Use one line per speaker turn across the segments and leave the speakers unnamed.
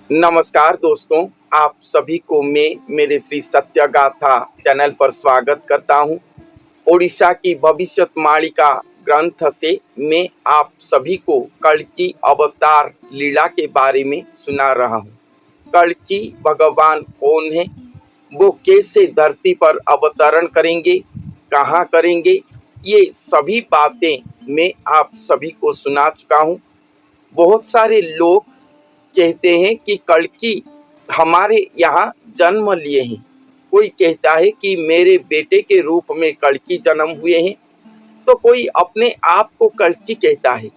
नमस्कार दोस्तों, आप सभी को मैं मेरे श्री सत्य गाथा चैनल पर स्वागत करता हूँ। ओडिशा की भविष्यवाणी ग्रंथ से मैं आप सभी को कल्कि अवतार लीला के बारे में सुना रहा हूँ। कल्कि भगवान कौन है, वो कैसे धरती पर अवतरण करेंगे, कहाँ करेंगे, ये सभी बातें मैं आप सभी को सुना चुका हूँ। बहुत सारे लोग कहते हैं कि कल्कि हमारे यहाँ जन्म लिए हैं। कोई कहता है कि मेरे बेटे के रूप में कल्कि जन्म हुए हैं, तो कोई अपने आप को कल्कि कहता है।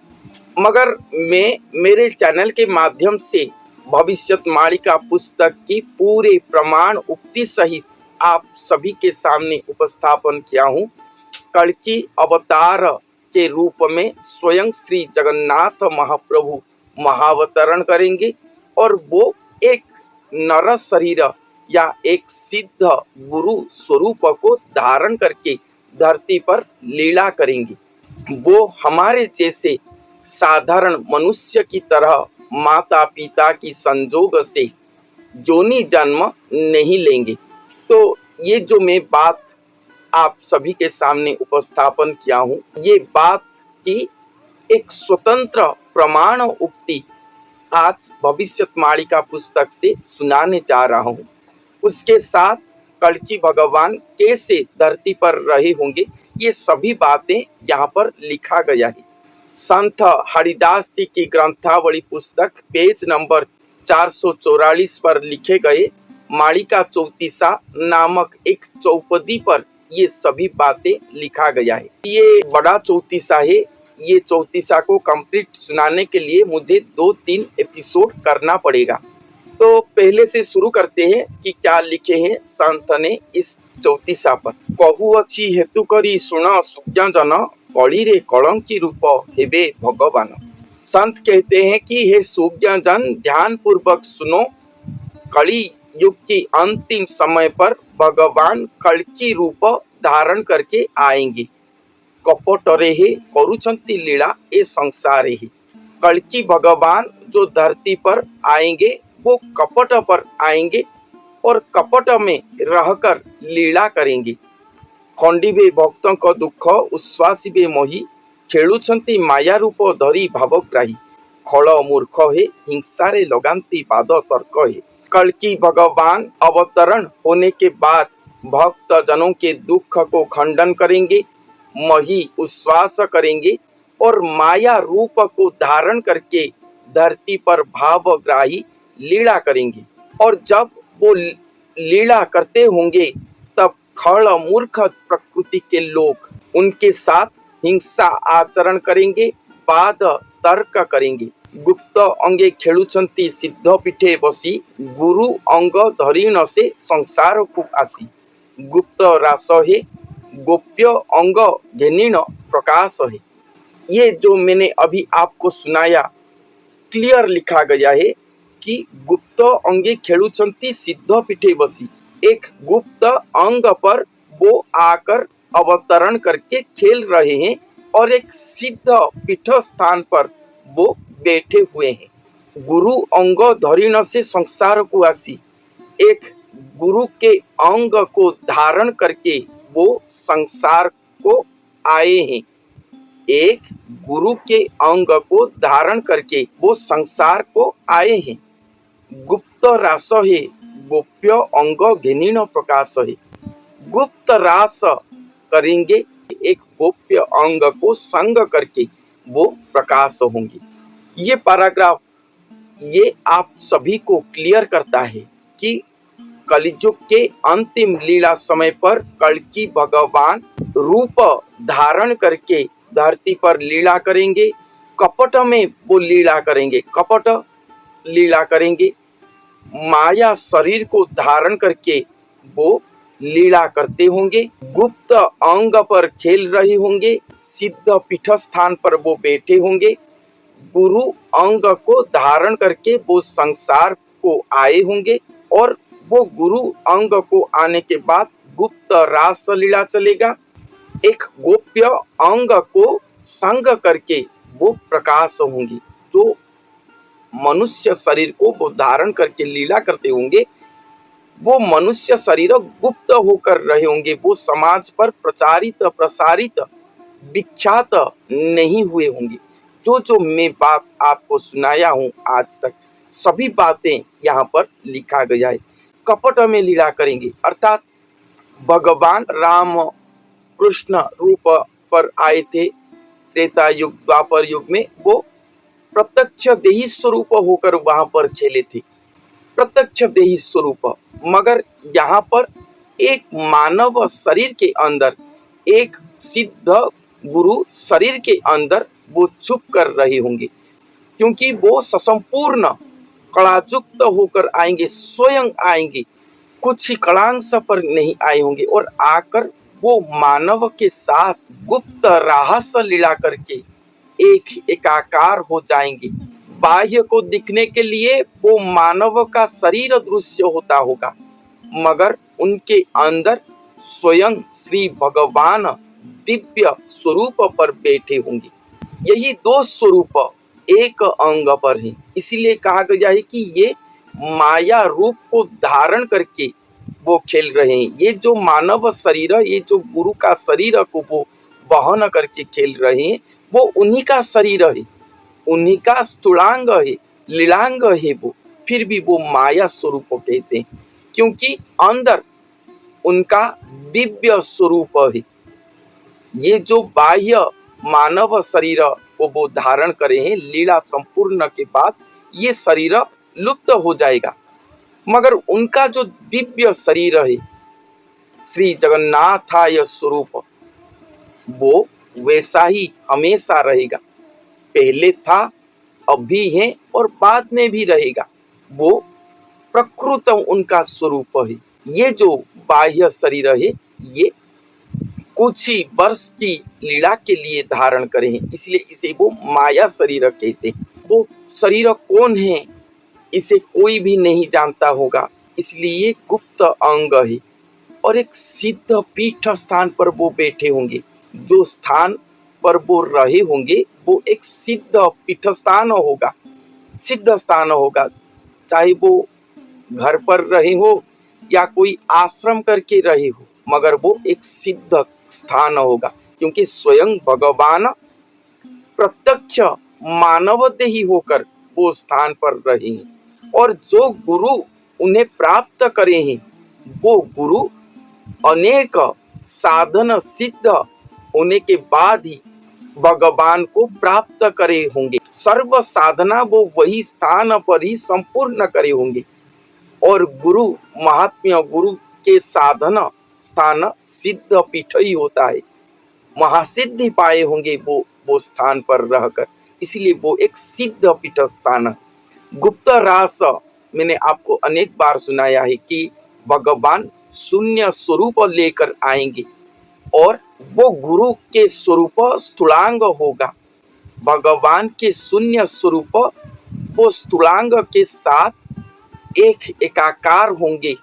मगर मैं मेरे चैनल के माध्यम से भविष्यवाणी का पुस्तक की पूरे प्रमाण उक्ति सहित आप सभी के सामने उपस्थापन किया हूँ। कल्कि अवतार के रूप में स्वयं श्री जगन्नाथ महाप्रभु महावतरण करेंगे और वो एक नर शरीर या एक सिद्ध गुरु स्वरूप को धारण करके धरती पर लीला करेंगे। वो हमारे जैसे साधारण मनुष्य की तरह माता पिता की संजोग से जोनी जन्म नहीं लेंगे। तो ये जो मैं बात आप सभी के सामने उपस्थापन किया हूँ, ये बात की एक स्वतंत्र प्रमाण उक्ति आज भविष्यवाणी का पुस्तक से सुनाने जा रहा हूँ। उसके साथ कल्कि भगवान कैसे धरती पर रहे होंगे, ये सभी बातें यहाँ पर लिखा गया है। संत हरिदास जी की ग्रंथावली पुस्तक पेज नंबर 444 पर लिखे गए मालिका चौतीसा नामक एक चौपदी पर ये सभी बातें लिखा गया है। ये बड़ा चौतीसा है। ये चौतीसा को कंप्लीट सुनाने के लिए मुझे 2-3 एपिसोड करना पड़ेगा। तो पहले से शुरू करते हैं कि क्या लिखे हैं संत ने इस चौतीसा पर। कहु अछि हेतु करी सुना सुज्ञा जन, कली रे कलंकी रूप हेबे भगवान। संत कहते हैं कि हे सुज्ञा जन, ध्यान पूर्वक सुनो। कली युग की अंतिम समय पर भगवान कल्कि रूप धारण करके आएंगे। कपटरे हे करुचंती लीला ए संसारे ही। कल्कि भगवान जो धरती पर आएंगे वो कपट पर आएंगे और कपट में रहकर लीला करेंगे। खंडिबे भक्तों को दुख उश्वासिबे मोहि, खेलुछंती माया रूप धरी भावग्राही। खल मूर्ख हे हिंसारे लगांती पाद तर्क हे। कल्कि भगवान अवतरण होने के बाद भक्त जनों के दुख को खंडन करेंगे, मही उश्वास करेंगे और माया रूप को धारण करके धरती पर भावग्राही लीला करेंगे। और जब वो लीला करते होंगे तब खल मूर्ख प्रकृति के लोग उनके साथ हिंसा आचरण करेंगे, वाद तर्क करेंगे। गुप्त अंगे खेलुछंती सिद्ध पीठे बसी, गुरु अंग धरिण से संसार को आसी। गुप्त रास है गोप्य अंग घेनिण प्रकाश है। ये जो मैंने अभी आपको सुनाया क्लियर लिखा गया है कि गुप्त अंगे खेलुछंती सिद्ध पीठे बसी, एक गुप्त अंग पर वो आकर अवतरण करके खेल रहे हैं और एक सिद्ध पीठ स्थान पर वो बैठे हुए हैं। गुरु अंग धरिण से संसार को आसी, एक गुरु के अंग को धारण करके वो संसार को आए हैं। एक गुरु के अंग को धारण करके वो संसार को आए हैं। गुप्त रास है गोप्य अंग घेनिण प्रकाश है। गुप्त रास करेंगे, एक गोप्य अंग को संग करके वो प्रकाश होंगे। ये पैराग्राफ ये आप सभी को क्लियर करता है कि कलियुग के अंतिम लीला समय पर कल्कि भगवान रूप धारण करके धरती पर लीला करेंगे। कपट में वो लीला करेंगे, कपट लीला करेंगे। माया शरीर को धारण करके वो लीला करते होंगे। गुप्त अंग पर खेल रहे होंगे, सिद्ध पीठ स्थान पर वो बैठे होंगे। गुरु अंग को धारण करके वो संसार को आए होंगे और वो गुरु अंग को आने के बाद गुप्त रास लीला चलेगा। एक गोप्य अंग को संग करके वो प्रकाश होंगी। जो मनुष्य शरीर को वो धारण करके लीला करते होंगे, वो मनुष्य शरीर गुप्त होकर रहे होंगे, वो समाज पर प्रचारित प्रसारित विख्यात नहीं हुए होंगे। जो जो मैं बात आपको सुनाया हूँ आज तक, सभी बातें यहाँ पर लिखा गया है। कपट में लीला करेंगे अर्थात भगवान राम कृष्ण रूप पर आए थे त्रेता युग द्वापर युग में, वो प्रत्यक्ष देही स्वरूप होकर वहां पर खेले थे, प्रत्यक्ष देही स्वरूप। मगर यहाँ पर एक मानव शरीर के अंदर, एक सिद्ध गुरु शरीर के अंदर वो छुप कर रहे होंगे, क्योंकि वो ससंपूर्ण कलायुक्त होकर आएंगे, स्वयं आएंगे, कुछ ही कलांश पर नहीं आए होंगे, और आकर वो मानव के साथ गुप्त रहस्य लीला करके एक एकाकार हो जाएंगे। बाह्य को दिखने के लिए वो मानव का शरीर दृश्य होता होगा, मगर उनके अंदर स्वयं श्री भगवान दिव्य स्वरूप पर बैठे होंगे। यही दो स्वरूप एक अंग पर है, इसलिए कहा गया है कि ये माया रूप को धारण करके वो खेल रहे हैं। ये जो मानव शरीर, ये जो गुरु का शरीर को वो वहन करके खेल रहे हैं, वो उन्हीं का शरीर है, उन्हीं का स्थूलांग है, लीलांग है वो, फिर भी वो माया स्वरूप कहते हैं, क्योंकि अंदर उनका दिव्य स्वरूप है। ये जो बाह्य मानव शरीर को वो धारण करे हैं, लीला संपूर्ण के बाद ये शरीर लुप्त हो जाएगा, मगर उनका जो दिव्य शरीर है श्री जगन्नाथाय स्वरूप, वो वैसा ही हमेशा रहेगा। पहले था, अभी है और बाद में भी रहेगा। वो प्रकृत उनका स्वरूप है। ये जो बाह्य शरीर है, ये कुछ ही वर्ष की लीला के लिए धारण करे हैं, इसलिए इसे वो माया शरीर कहते हैं। वो शरीर कौन है, इसे कोई भी नहीं जानता होगा, इसलिए गुप्त अंग है। और एक सिद्ध पीठ स्थान पर वो बैठे होंगे, जो स्थान पर वो रहे होंगे वो एक सिद्ध पीठ स्थान होगा, सिद्ध स्थान होगा। चाहे वो घर पर रहे हो या कोई आश्रम करके रहे हो, मगर वो एक सिद्ध स्थान होगा, क्योंकि स्वयं भगवान प्रत्यक्ष मानव देही होकर वो स्थान पर रहे हैं। और जो गुरु उन्हें प्राप्त करे हैं, वो गुरु अनेक साधन सिद्ध होने के बाद ही भगवान को प्राप्त करे होंगे। सर्व साधना वो वही स्थान पर ही संपूर्ण करे होंगे, और गुरु महात्म्य, गुरु के साधन स्थान सिद्ध पीठ ही होता है। महासिद्धि पाए होंगे वो स्थान पर रहकर, इसलिए वो एक सिद्ध पीठ स्थान है। गुप्त रास मैंने आपको अनेक बार सुनाया है कि भगवान शून्य स्वरूप लेकर आएंगे, और वो गुरु के स्वरूप स्थूलांग होगा। भगवान के शून्य स्वरूप वो स्थूलांग के साथ एक एकाकार होंगे,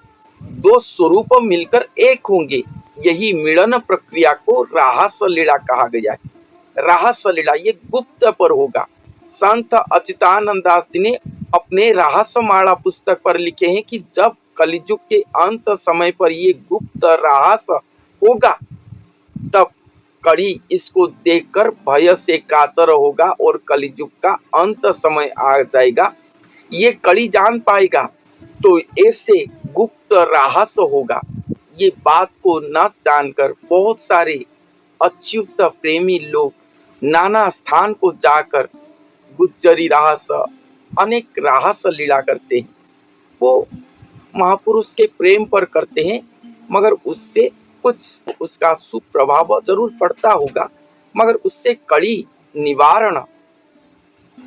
दो स्वरूप मिलकर एक होंगे। यही मिलन प्रक्रिया को रहस्य लीला कहा गया है। रहस्य लीला ये गुप्त पर होगा। संत अच्युतानंद दास जी ने अपने रहस्यमाला पुस्तक पर लिखे हैं कि जब कलियुग के अंत समय पर ये गुप्त रहस्य होगा, तब कड़ी इसको देखकर भय से कातर होगा और कलियुग का अंत समय आ जाएगा। ये कड़ी जान पाएगा तो ऐसे गुप्त रहस्य होगा। ये बात को न जानकर बहुत सारे अच्युत प्रेमी लोग नाना स्थान को जाकर गुज्जरी रहस्य, अनेक रहस्य लीला करते हैं। वो महापुरुष के प्रेम पर करते हैं, मगर उससे कुछ उसका सुप्रभाव जरूर पड़ता होगा, मगर उससे कड़ी निवारण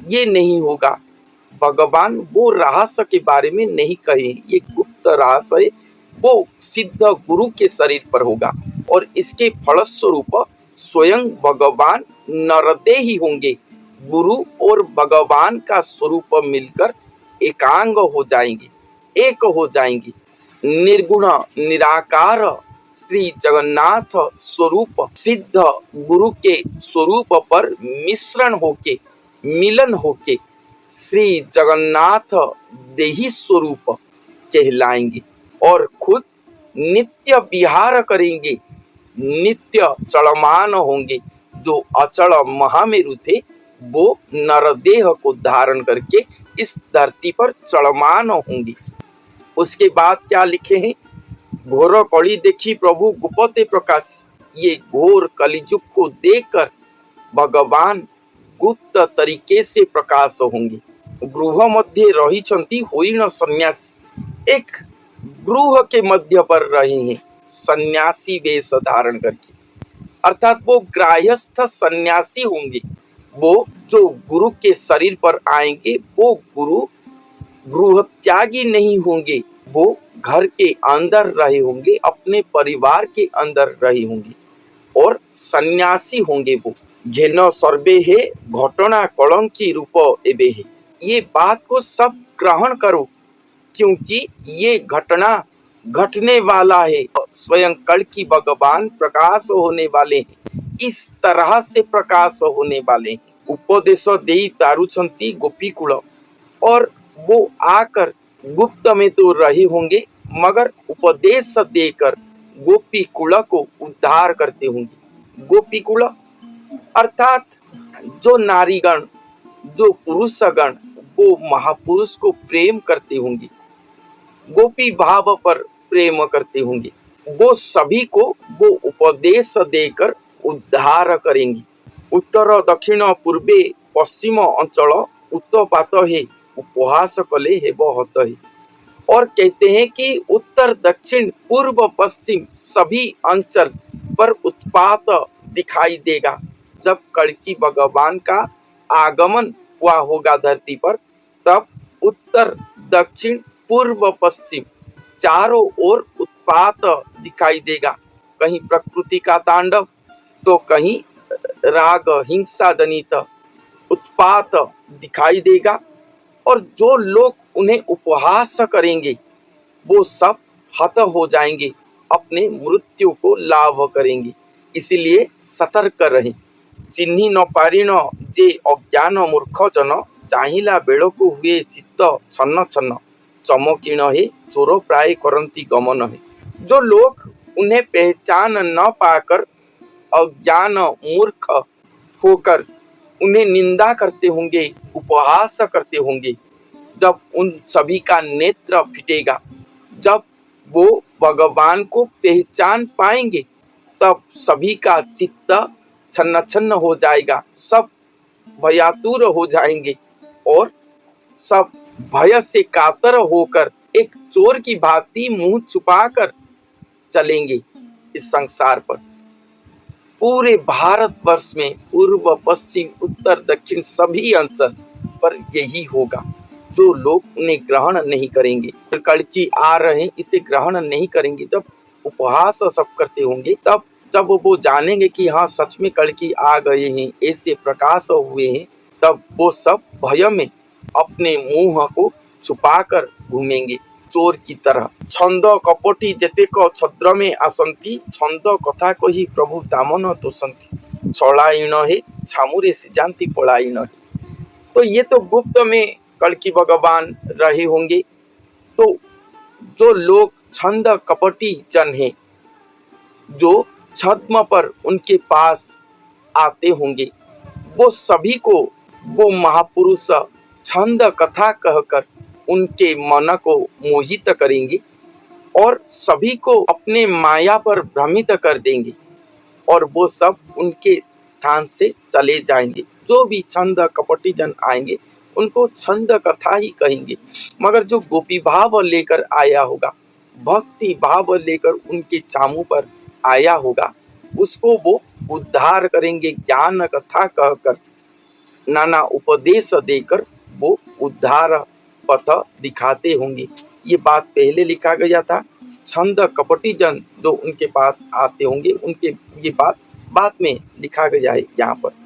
ये नहीं होगा। भगवान वो रहस्य के बारे में नहीं कहे, ये गुप्त रहस्य वो सिद्ध गुरु के शरीर पर होगा, और इसके फलस्वरूप स्वयं भगवान नरदेही होंगे। गुरु और भगवान का स्वरूप मिलकर एकांग हो जाएंगे, एक हो जाएंगे। निर्गुण निराकार श्री जगन्नाथ स्वरूप सिद्ध गुरु के स्वरूप पर मिश्रण होके, मिलन होके श्री जगन्नाथ देही स्वरूप कहलाएंगे और खुद नित्य विहार करेंगे, नित्य चलमान होंगे। जो अचल महामेरु थे वो नरदेह को धारण करके इस धरती पर चलमान होंगे। उसके बाद क्या लिखे हैं, घोर कली देखी प्रभु गुप्ते प्रकाश। ये घोर कलिजुग को देखकर भगवान गुप्त तरीके से प्रकाश होंगे। गृह मध्य रही छंती होइण सन्यासी, एक गृह के मध्य पर रहे हैं सन्यासी वेश धारण करके, अर्थात वो ग्राह्यस्थ सन्यासी होंगे। वो जो गुरु के शरीर पर आएंगे वो गुरु गृह त्यागी नहीं होंगे, वो घर के अंदर रहे होंगे, अपने परिवार के अंदर रहे होंगे और सन्यासी होंगे। वो घेन सर्वे है घटना कलंकी रूप एबे है। ये बात को सब ग्रहण करो क्योंकि ये घटना घटने वाला है। स्वयं कल्कि भगवान प्रकाश होने वाले हैं, इस तरह से प्रकाश होने वाले हैं। उपदेश देई तारुछंती गोपीकुल, और वो आकर गुप्त में तो रहे होंगे मगर उपदेश देकर गोपी कुल को उद्धार करते होंगे। गोपी कुल अर्थात जो नारीगण, जो पुरुषगण वो महापुरुष को प्रेम करते होंगे, गोपी भाव पर प्रेम करते होंगे, वो सभी को वो उपदेश देकर उद्धार करेंगे। उत्तर दक्षिण पूर्वे पश्चिम अंचल उत्तपात है उपहास कले हे बहुत है। और कहते हैं कि उत्तर दक्षिण पूर्व पश्चिम सभी अंचल पर उत्पात दिखाई देगा। जब कल्कि भगवान का आगमन हुआ होगा धरती पर, तब उत्तर दक्षिण पूर्व पश्चिम चारों ओर उत्पात दिखाई देगा। कहीं प्रकृति का तांडव तो कहीं राग हिंसा जनित उत्पात दिखाई देगा। और जो लोग उन्हें उपहास करेंगे वो सब हत हो जाएंगे, अपने मृत्यु को लाभ करेंगे। इसलिए सतर्क रहें। चिन्ही न पारिण जे अज्ञान मूर्ख जन, चाहिला बेलकु हुए चित्त छन्न छन्न, चमकीण है चोर प्राय करंती गमन है। जो लोग उन्हें पहचान न पाकर अज्ञान मूर्ख होकर उन्हें निंदा करते होंगे, उपहास करते होंगे, जब उन सभी का नेत्र फिटेगा, जब वो भगवान को पहचान पाएंगे, तब सभी का चित्त छन्न छन्न हो जाएगा, सब भयातुर हो जाएंगे और सब भय से कातर होकर एक चोर की भांति मुंह छुपाकर चलेंगे इस संसार पर। पूरे भारतवर्ष में पूर्व पश्चिम उत्तर दक्षिण सभी अंचल पर यही होगा। जो लोग उन्हें ग्रहण नहीं करेंगे, कल्कि आ रहे हैं इसे ग्रहण नहीं करेंगे, जब उपहास सब करते होंगे, तब जब वो जानेंगे कि हाँ सच में कल्कि आ गए हैं, ऐसे प्रकाश हुए हैं, तब वो सब भय में अपने मुंह को छुपाकर घूमेंगे चोर की तरह। छंद कपटी जेतेक छद्र में आसंती, छंद कथा कही प्रभु दामन तोसंती, छलायण है छामुरे सिजांती पलायण है। तो ये तो गुप्त में कल्कि भगवान रहे होंगे। तो जो लोग छंद कपटी जन हैं, जो छद्म पर उनके पास आते होंगे, वो सभी को वो महापुरुष छंद कथा कहकर उनके मन को मोहित करेंगे और सभी को अपने माया पर भ्रमित कर देंगे और वो सब उनके स्थान से चले जाएंगे। जो भी छंद कपटी जन आएंगे उनको छंद कथा ही कहेंगे, मगर जो गोपी भाव लेकर आया होगा, भक्ति भाव लेकर उनके चामू पर आया होगा, उसको वो उद्धार करेंगे। ज्ञान कथा कहकर, नाना उपदेश देकर वो उद्धार पथ दिखाते होंगे। ये बात पहले लिखा गया था। छंद कपटी जन जो उनके पास आते होंगे, उनके ये बात बाद में लिखा गया है यहाँ पर।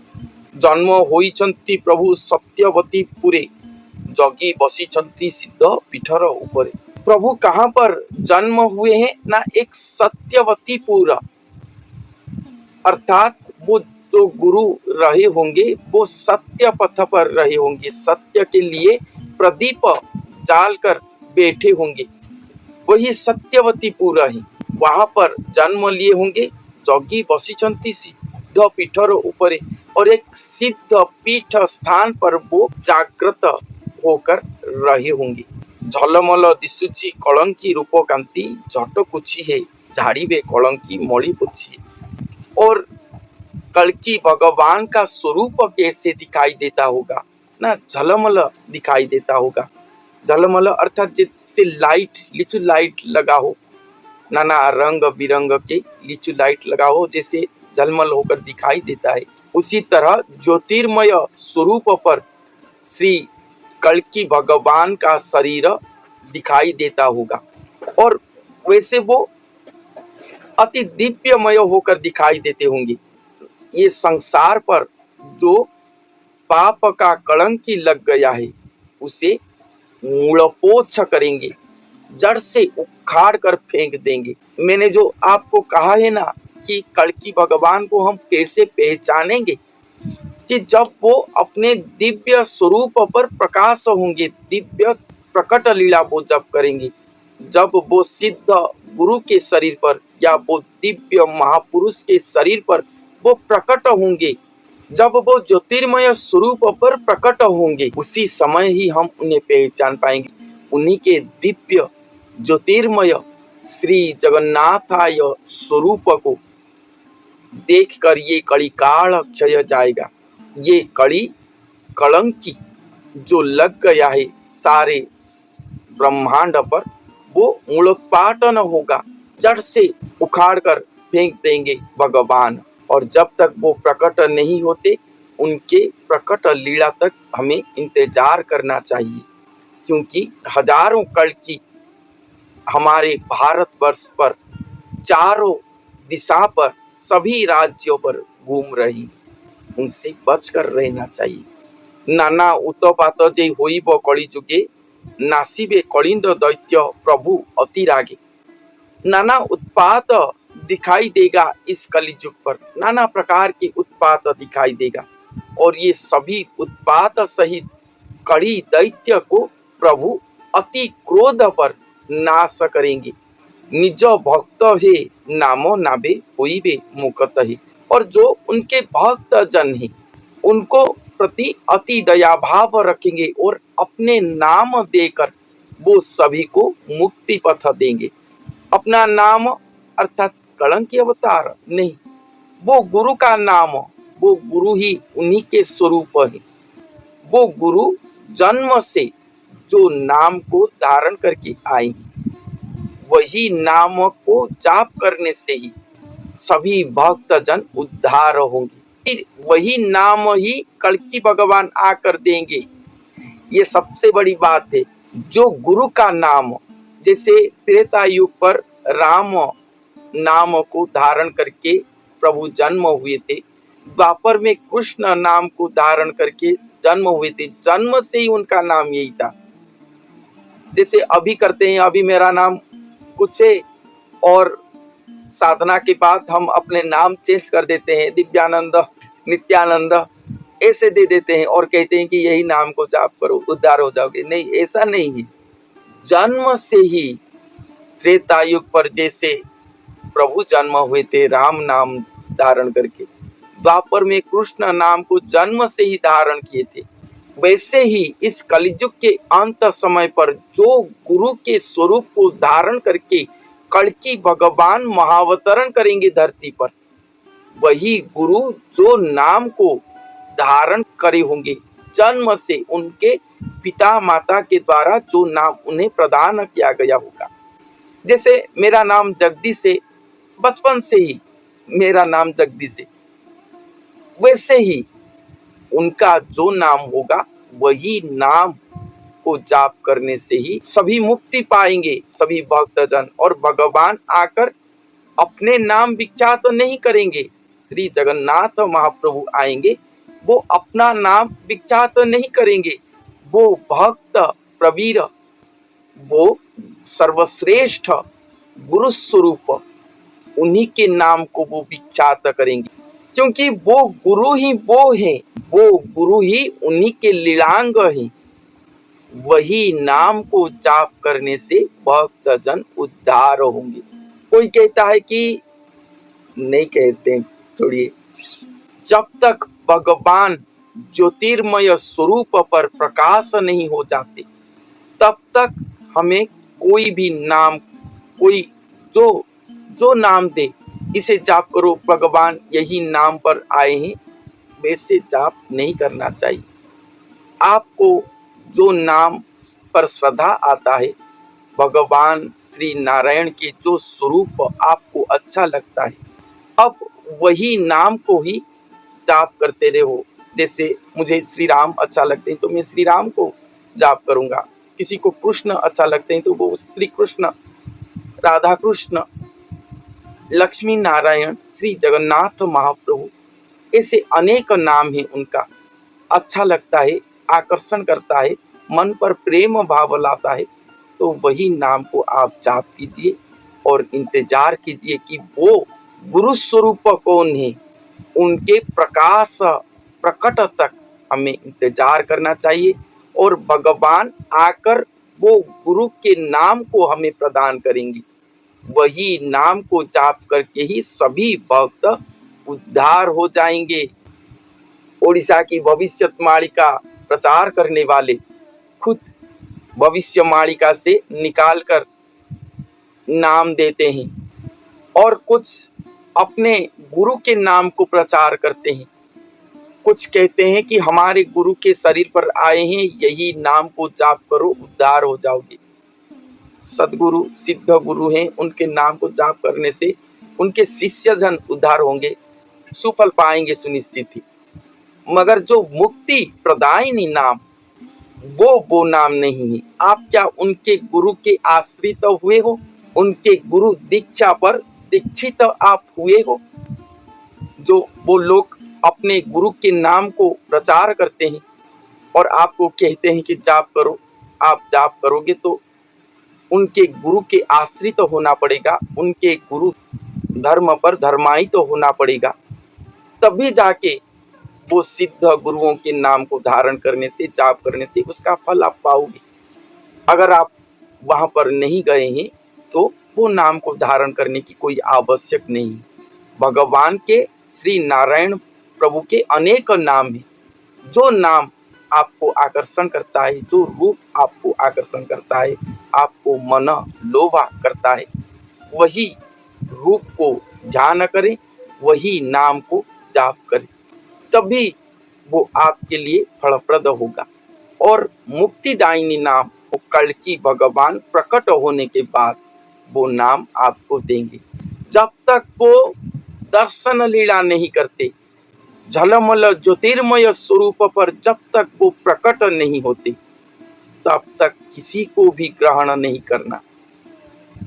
जन्म होइछंती प्रभु सत्यवती पुरे, जगी बसीछंती सिद्ध पीठर ऊपरे। प्रभु कहाँ पर जन्म हुए हैं ना, एक सत्यवतीपुर, अर्थात वो जो गुरु रहे होंगे वो सत्य पथ पर रहे होंगे, सत्य के लिए प्रदीप डालकर बैठे होंगे। वही सत्यवतीपुर है, वहां पर जन्म लिए होंगे। जगी बसिचंती सिद्ध पीठर ऊपर, और एक सिद्ध पीठ स्थान पर वो जागृत होकर रहे होंगे। झलमल दिशुची कलंकी रूप कांति, झटकुची है झाड़ीबे कलंकी मणि पुछी। और कल्कि भगवान का स्वरूप कैसे दिखाई देता होगा ना, झलमल दिखाई देता होगा। झलमल अर्थात जैसे लाइट, लिचू लाइट लगा हो, नाना रंग बिरंग के लिचू लाइट लगा हो, जैसे झलमल होकर दिखाई देता है। उसी तरह ज्योतिर्मय स्वरूप पर श्री कल्कि भगवान का शरीर दिखाई देता होगा, और वैसे वो अति दिव्यमय होकर दिखाई देते होंगे। ये संसार पर जो पाप का कलंकी लग गया है उसे मूलपोछ करेंगे, जड़ से उखाड़ कर फेंक देंगे। मैंने जो आपको कहा है ना कि कल्कि भगवान को हम कैसे पहचानेंगे, कि जब वो अपने दिव्य स्वरूप पर प्रकाश होंगे, दिव्य प्रकट लीला वो जब करेंगे, जब वो सिद्ध गुरु के शरीर पर या वो दिव्य महापुरुष के शरीर पर वो प्रकट होंगे, जब वो ज्योतिर्मय स्वरूप पर प्रकट होंगे, उसी समय ही हम उन्हें पहचान पाएंगे। उन्हीं के दिव्य ज्योतिर्मय श्री जगन्नाथाय स्वरूप को देखकर ये कली काल क्षय जाएगा। ये कली कलंकी जो लग गया है सारे ब्रह्मांड पर, वो मूलोत्पाटन होगा, जड़ से उखाड़ कर फेंक देंगे भगवान। और जब तक वो प्रकट नहीं होते, उनके प्रकट लीला तक हमें इंतजार करना चाहिए, क्योंकि हजारों कल्कि हमारे भारतवर्ष पर चारों दिशा पर सभी राज्यों पर घूम रही, उनसे बचकर रहना चाहिए। नाना उत्पात जे होइब कली जुगे, नासिबे कलिंद दैत्य प्रभु अति रागे। नाना उत्पात दिखाई देगा इस कलिजुग पर, नाना प्रकार के उत्पात दिखाई देगा, और ये सभी उत्पात सहित कड़ी दैत्य को प्रभु अति क्रोध पर नाश करेंगे। निज भक्त हे नामो नाबे होइबे मुकत ही। और जो उनके भक्त जन हैं उनको प्रति अति दया भाव रखेंगे, और अपने नाम देकर वो सभी को मुक्ति पथ देंगे। अपना नाम अर्थात कलंकी अवतार नहीं, वो गुरु का नाम, वो गुरु ही उन्हीं के स्वरूप है। वो गुरु जन्म से जो नाम को धारण करके आए, वही नाम को जाप करने से ही सभी भक्त जन उद्धार होंगे। फिर वही नाम ही कल्कि भगवान आकर देंगे। ये सबसे बड़ी बात है। जो गुरु का नाम, जैसे त्रेता युग पर राम नाम को धारण करके प्रभु जन्म हुए थे, द्वापर में कृष्ण नाम को धारण करके जन्म हुए थे, जन्म से ही उनका नाम यही था। जैसे अभी करते हैं, अभी मेरा नाम कुछ है और साधना के बाद हम अपने नाम चेंज कर देते हैं, दिव्यानंद, नित्यानंद ऐसे दे देते हैं, और कहते हैं कि यही नाम को जाप करो उद्धार हो जाओगे। नहीं, ऐसा नहीं है। जन्म से ही त्रेता युग पर जैसे प्रभु जन्म हुए थे राम नाम धारण करके, द्वापर में कृष्ण नाम को जन्म से ही धारण किए थे, वैसे ही इस कलियुग के अंत समय पर जो गुरु के स्वरूप को धारण करके कल्कि भगवान महावतरण करेंगे धरती पर, वही गुरु जो नाम को धारण करे होंगे जन्म से, उनके पिता माता के द्वारा जो नाम उन्हें प्रदान किया गया होगा। जैसे मेरा नाम जगदीश है, बचपन से ही मेरा नाम जगदीश है, वैसे ही उनका जो नाम होगा वही नाम को जाप करने से ही सभी मुक्ति पाएंगे, सभी भक्तजन। और भगवान आकर अपने नाम विख्यात तो नहीं करेंगे। श्री जगन्नाथ महाप्रभु आएंगे, वो अपना नाम विख्यात तो नहीं करेंगे। वो भक्त प्रवीर, वो सर्वश्रेष्ठ गुरु स्वरूप, उन्हीं के नाम को वो विख्यात करेंगे। क्योंकि वो गुरु ही वो है, वो गुरु ही उन्हीं के लीलांग है। वही नाम को जाप करने से भक्तजन उद्धार होंगे। कोई कहता है कि नहीं कहते, छोड़िए, जब तक भगवान ज्योतिर्मय स्वरूप पर प्रकाश नहीं हो जाते तब तक हमें कोई भी नाम, कोई जो जो नाम दे इसे जाप करो, भगवान यही नाम पर आए हैं, वैसे जाप नहीं करना चाहिए। आपको जो नाम पर श्रद्धा आता है, भगवान श्री नारायण के जो स्वरूप आपको अच्छा लगता है, अब वही नाम को ही जाप करते रहो। जैसे मुझे श्री राम अच्छा लगते हैं तो मैं श्री राम को जाप करूंगा, किसी को कृष्ण अच्छा लगते हैं तो वो श्री कृष्ण, राधा कृष्ण, लक्ष्मी नारायण, श्री जगन्नाथ महाप्रभु, ऐसे अनेक नाम हैं उनका। अच्छा लगता है, आकर्षण करता है, मन पर प्रेम भाव लाता है, तो वही नाम को आप जाप कीजिए और इंतजार कीजिए कि वो गुरु स्वरूप कौन है, उनके प्रकाश प्रकट तक हमें इंतजार करना चाहिए और भगवान आकर वो गुरु के नाम को हमें प्रदान करेंगे। वही नाम को जाप करके ही सभी भक्त उद्धार हो जाएंगे। ओडिशा की भविष्यवाणी का प्रचार करने वाले खुद भविष्यवाणी से निकालकर नाम देते हैं और कुछ अपने गुरु के नाम को प्रचार करते हैं। कुछ कहते हैं कि हमारे गुरु के शरीर पर आए हैं, यही नाम को जाप करो, उद्धार हो जाओगे। सदगुरु सिद्ध गुरु हैं, उनके नाम को जाप करने से उनके शिष्य जन उद्धार होंगे, सुफल पाएंगे सुनिश्चित ही। मगर जो मुक्ति प्रदायिनी नाम, वो नाम नहीं है। आप क्या उनके गुरु के आश्रित हुए हो? उनके गुरु दीक्षा पर दीक्षित आप हुए हो? जो वो लोग अपने गुरु के नाम को प्रचार करते हैं और आपको कहते हैं कि जाप करो, आप जाप करोगे तो उनके गुरु के आश्रित होना पड़ेगा, उनके गुरु धर्म पर धर्मायित होना पड़ेगा, तभी जाके वो सिद्ध गुरुओं के नाम को धारण करने से, जाप करने से उसका फल आप पाओगे। अगर आप वहां पर नहीं गए हैं तो वो नाम को धारण करने की कोई आवश्यक नहीं। भगवान के श्री नारायण प्रभु के अनेक नाम हैं। जो नाम आपको आकर्षण करता है, जो रूप आपको आकर्षण करता है, आपको मन लोभा करता है, वही रूप को ध्यान करें, वही नाम को जाप करें, तभी वो आपके लिए फलप्रद होगा। और मुक्तिदायिनी नाम वो कल्कि भगवान प्रकट होने के बाद वो नाम आपको देंगे। जब तक वो दर्शन लीला नहीं करते, झलमल ज्योतिर्मय स्वरूप पर जब तक वो प्रकट नहीं होते, तब तक किसी को भी ग्रहण नहीं करना।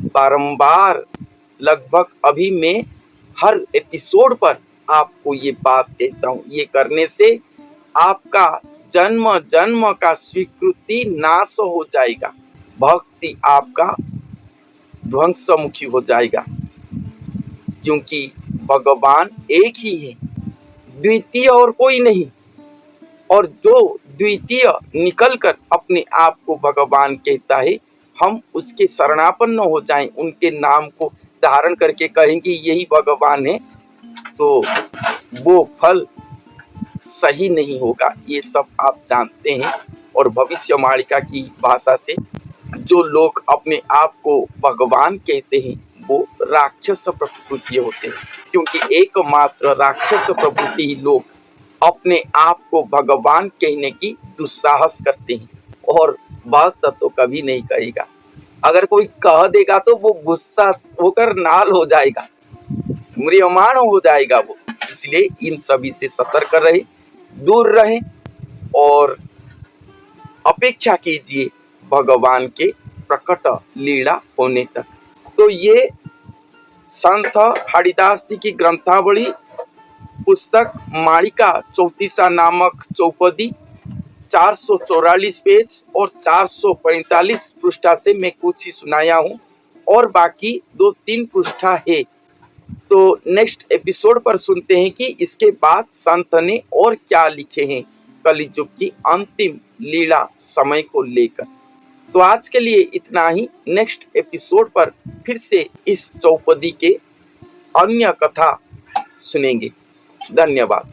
बारंबार, लगभग अभी मैं हर एपिसोड पर आपको ये बात कहता हूँ, ये करने से आपका जन्म जन्म का स्वीकृति नाश हो जाएगा, भक्ति आपका ध्वंसमुखी हो जाएगा, क्योंकि भगवान एक ही है, द्वितीय और कोई नहीं। और जो द्वितीय निकलकर अपने आप को भगवान कहता है, हम उसके शरणापन्न हो जाएं, उनके नाम को धारण करके कहेंगे यही भगवान है, तो वो फल सही नहीं होगा। ये सब आप जानते हैं। और भविष्यवाणिका की भाषा से जो लोग अपने आप को भगवान कहते हैं वो राक्षस प्रकृति होते हैं, क्योंकि एकमात्र राक्षस प्रकृति ही लोग अपने आप को भगवान कहने की दुस्साहस करते हैं। और भक्त तो कभी नहीं कहेगा, अगर कोई कह देगा तो वो गुस्सा होकर नाल हो जाएगा, म्रियमाण हो जाएगा वो। इसलिए इन सभी से सतर्क रहे, दूर रहे और अपेक्षा कीजिए भगवान के प्रकट लीला होने तक। तो ये संत हरिदास जी की ग्रंथावली पुस्तक मालिका चौतीसा नामक चौपदी 444 पेज और 445 पृष्ठा से मैं कुछ ही सुनाया हूँ, और बाकी 2-3 पृष्ठा है तो नेक्स्ट एपिसोड पर सुनते हैं कि इसके बाद संत ने और क्या लिखे हैं कलियुग की अंतिम लीला समय को लेकर। तो आज के लिए इतना ही। नेक्स्ट एपिसोड पर फिर से इस चौपदी के अन्य कथा सुनेंगे। धन्यवाद।